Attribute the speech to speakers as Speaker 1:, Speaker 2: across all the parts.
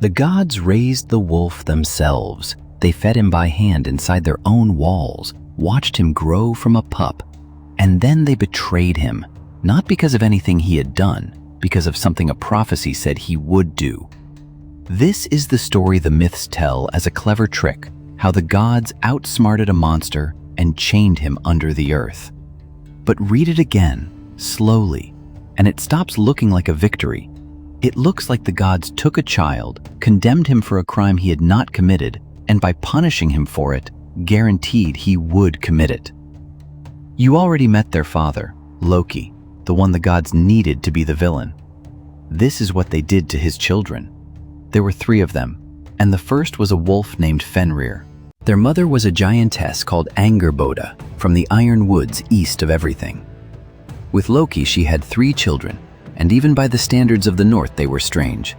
Speaker 1: The gods raised the wolf themselves. They fed him by hand inside their own walls, watched him grow from a pup, and then they betrayed him, not because of anything he had done, because of something a prophecy said he would do. This is the story the myths tell as a clever trick, how the gods outsmarted a monster and chained him under the earth. But read it again, slowly, and it stops looking like a victory. It looks like the gods took a child, condemned him for a crime he had not committed, and by punishing him for it, guaranteed he would commit it. You already met their father, Loki, the one the gods needed to be the villain. This is what they did to his children. There were 3 of them, and the first was a wolf named Fenrir. Their mother was a giantess called Angerboda from the Iron Woods east of everything. With Loki, she had 3 children, and even by the standards of the North, they were strange.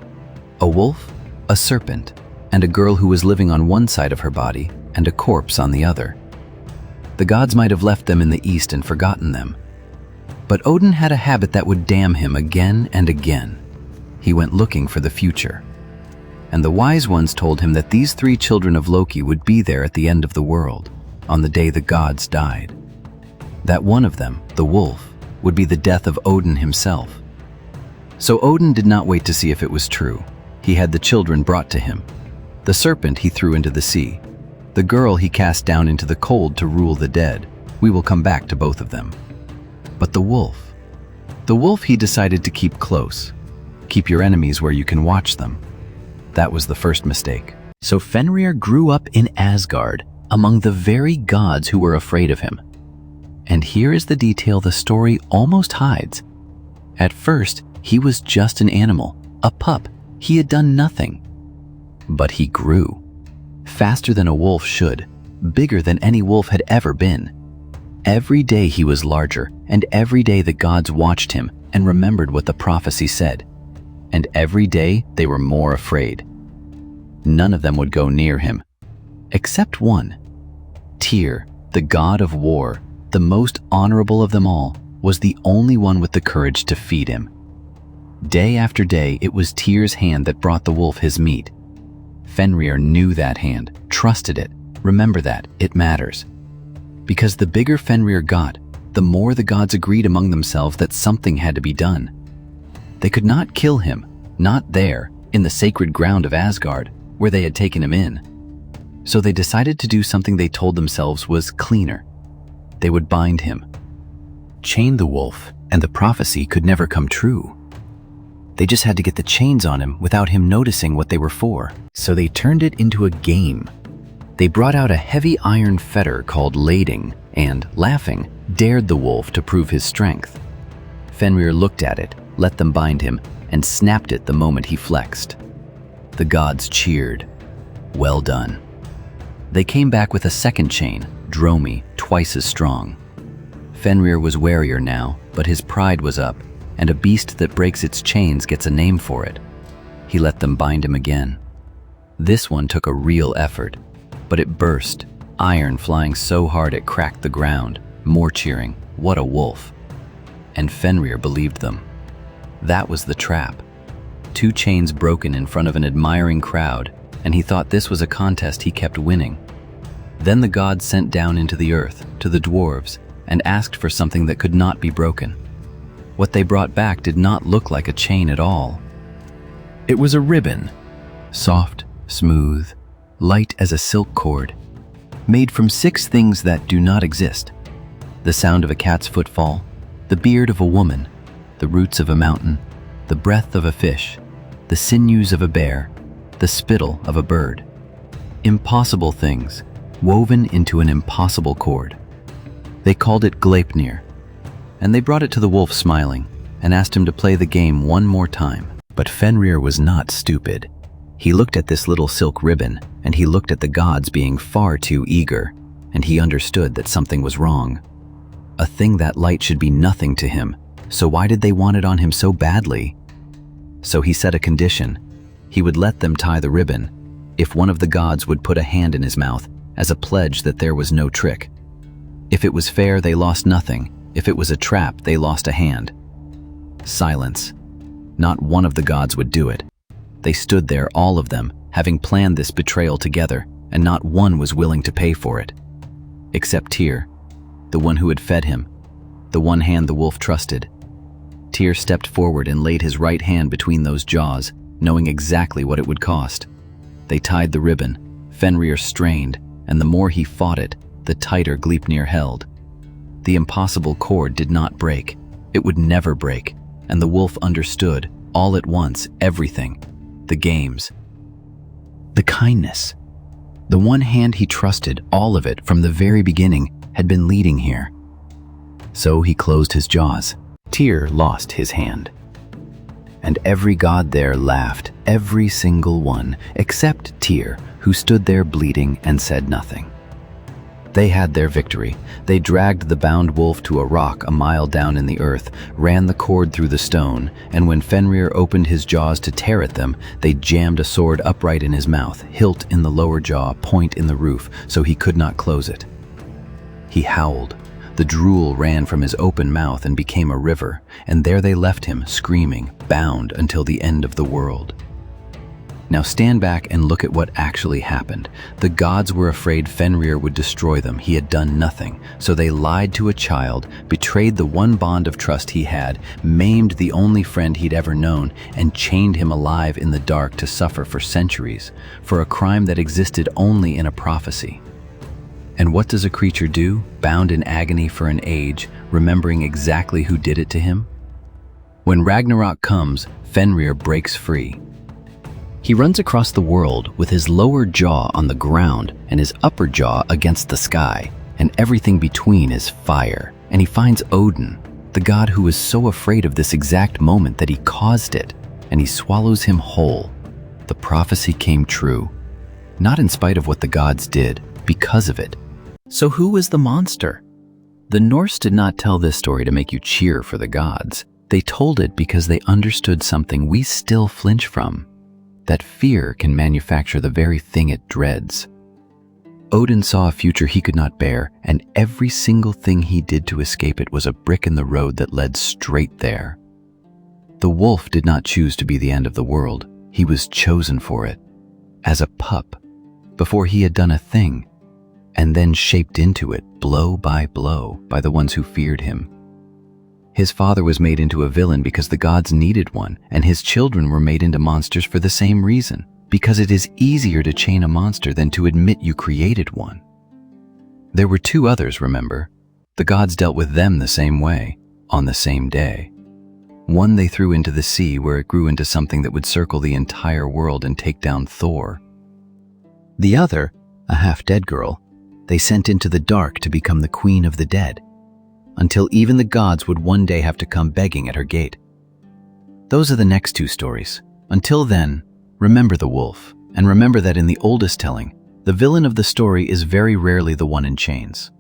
Speaker 1: A wolf, a serpent, and a girl who was living on one side of her body and a corpse on the other. The gods might have left them in the east and forgotten them. But Odin had a habit that would damn him again and again. He went looking for the future. And the wise ones told him that these 3 children of Loki would be there at the end of the world, on the day the gods died. That one of them, the wolf, would be the death of Odin himself. So Odin did not wait to see if it was true. He had the children brought to him. The serpent he threw into the sea. The girl he cast down into the cold to rule the dead. We will come back to both of them. But the wolf he decided to keep close. Keep your enemies where you can watch them. That was the first mistake. So Fenrir grew up in Asgard, among the very gods who were afraid of him. And here is the detail the story almost hides. At first, he was just an animal, a pup. He had done nothing. But he grew. Faster than a wolf should, bigger than any wolf had ever been. Every day he was larger, and every day the gods watched him and remembered what the prophecy said. And every day they were more afraid. None of them would go near him, except one. Tyr, the god of war, the most honorable of them all, was the only one with the courage to feed him. Day after day, it was Tyr's hand that brought the wolf his meat. Fenrir knew that hand, trusted it. Remember that, it matters. Because the bigger Fenrir got, the more the gods agreed among themselves that something had to be done. They could not kill him, not there, in the sacred ground of Asgard, where they had taken him in. So they decided to do something they told themselves was cleaner. They would bind him. Chain the wolf, and the prophecy could never come true. They just had to get the chains on him without him noticing what they were for. So they turned it into a game. They brought out a heavy iron fetter called lading and, laughing, dared the wolf to prove his strength. Fenrir looked at it, let them bind him, and snapped it the moment he flexed. The gods cheered. Well done. They came back with a second chain, Dromi, twice as strong. Fenrir was warier now, but his pride was up, and a beast that breaks its chains gets a name for it. He let them bind him again. This one took a real effort, but it burst, iron flying so hard it cracked the ground. More cheering, what a wolf. And Fenrir believed them. That was the trap. 2 chains broken in front of an admiring crowd, and he thought this was a contest he kept winning. Then the gods sent down into the earth, to the dwarves, and asked for something that could not be broken. What they brought back did not look like a chain at all. It was a ribbon, soft, smooth, light as a silk cord, made from 6 things that do not exist. The sound of a cat's footfall, the beard of a woman, the roots of a mountain, the breath of a fish, the sinews of a bear, the spittle of a bird. Impossible things, woven into an impossible cord. They called it Gleipnir, and they brought it to the wolf smiling, and asked him to play the game one more time. But Fenrir was not stupid. He looked at this little silk ribbon, and he looked at the gods being far too eager, and he understood that something was wrong. A thing that light should be nothing to him, so why did they want it on him so badly? So he set a condition. He would let them tie the ribbon, if one of the gods would put a hand in his mouth, as a pledge that there was no trick. If it was fair, they lost nothing. If it was a trap, they lost a hand. Silence. Not one of the gods would do it. They stood there, all of them, having planned this betrayal together, and not one was willing to pay for it. Except Tyr, the one who had fed him, the one hand the wolf trusted. Tyr stepped forward and laid his right hand between those jaws, knowing exactly what it would cost. They tied the ribbon. Fenrir strained, and the more he fought it, the tighter Gleipnir held. The impossible cord did not break. It would never break, and the wolf understood, all at once, everything. The games. The kindness. The one hand he trusted, all of it, from the very beginning, had been leading here. So he closed his jaws. Tyr lost his hand. And every god there laughed, every single one, except Tyr, who stood there bleeding and said nothing. They had their victory. They dragged the bound wolf to a rock a mile down in the earth, ran the cord through the stone, and when Fenrir opened his jaws to tear at them, they jammed a sword upright in his mouth, hilt in the lower jaw, point in the roof, so he could not close it. He howled. The drool ran from his open mouth and became a river, and there they left him, screaming, bound until the end of the world. Now stand back and look at what actually happened. The gods were afraid Fenrir would destroy them. He had done nothing, so they lied to a child, betrayed the one bond of trust he had, maimed the only friend he'd ever known, and chained him alive in the dark to suffer for centuries, for a crime that existed only in a prophecy. And what does a creature do, bound in agony for an age, remembering exactly who did it to him? When Ragnarok comes, Fenrir breaks free. He runs across the world with his lower jaw on the ground and his upper jaw against the sky, and everything between is fire. And he finds Odin, the god who was so afraid of this exact moment that he caused it, and he swallows him whole. The prophecy came true, not in spite of what the gods did, because of it. So who was the monster? The Norse did not tell this story to make you cheer for the gods. They told it because they understood something we still flinch from, that fear can manufacture the very thing it dreads. Odin saw a future he could not bear, and every single thing he did to escape it was a brick in the road that led straight there. The wolf did not choose to be the end of the world. He was chosen for it, as a pup, before he had done a thing, and then shaped into it, blow by the ones who feared him. His father was made into a villain because the gods needed one, and his children were made into monsters for the same reason, because it is easier to chain a monster than to admit you created one. There were two others, remember? The gods dealt with them the same way, on the same day. One they threw into the sea, where it grew into something that would circle the entire world and take down Thor. The other, a half-dead girl, they sent into the dark to become the queen of the dead, until even the gods would one day have to come begging at her gate. Those are the next two stories. Until then, remember the wolf, and remember that in the oldest telling, the villain of the story is very rarely the one in chains.